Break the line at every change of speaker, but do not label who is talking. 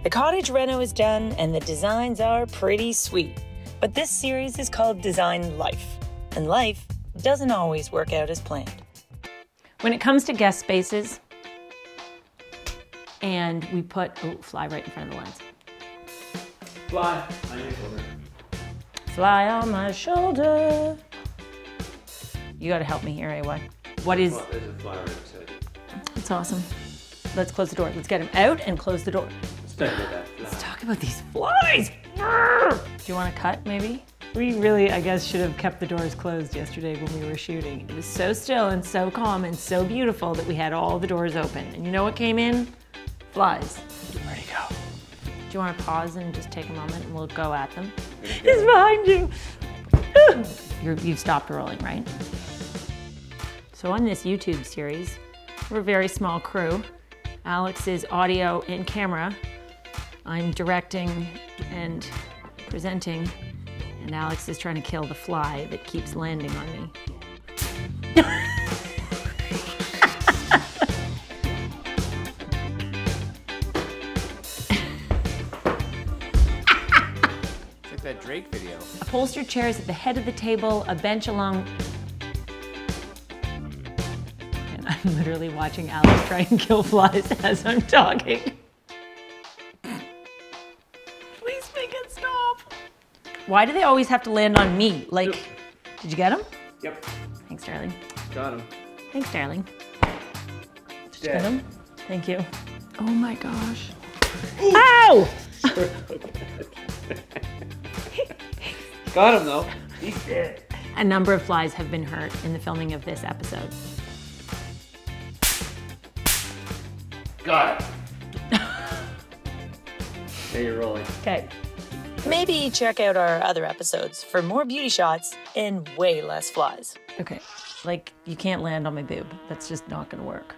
The cottage reno is done and the designs are pretty sweet. But this series is called Design Life, and life doesn't always work out as planned. When it comes to guest spaces, and we put, oh, fly right in front of the lens.
Fly on your shoulder.
Fly on my shoulder. You gotta help me here, AY. What is...
There's a fly right beside you.
That's awesome. Let's close the door. Let's get him out and close the door.
Let's talk about that fly.
Let's talk about these flies. Do you want to cut, maybe? We really, I guess, should have kept the doors closed yesterday when we were shooting. It was so still and so calm and so beautiful that we had all the doors open. And you know what came in? Flies.
Where'd he go?
Do you want to pause and just take a moment and we'll go at them? He's behind you. You've stopped rolling, right? So on this YouTube series, we're a very small crew. Alex is audio and camera. I'm directing and presenting, and Alex is trying to kill the fly that keeps landing on me.
It's like that Drake video.
Upholstered chairs at the head of the table, a bench along... And I'm literally watching Alex try and kill flies as I'm talking. Please make it stop. Why do they always have to land on me? Like,
Yep.
Did you get him?
Yep.
Thanks, darling.
Got him.
Thanks, darling. Did you
Dead.
get him? Thank you. Oh my gosh. Ow!
Got him though. He's dead.
A number of flies have been hurt in the filming of this episode.
Got it. Now you're rolling.
Okay. Maybe check out our other episodes for more beauty shots and way less flies. Okay, like you can't land on my boob. That's just not gonna work.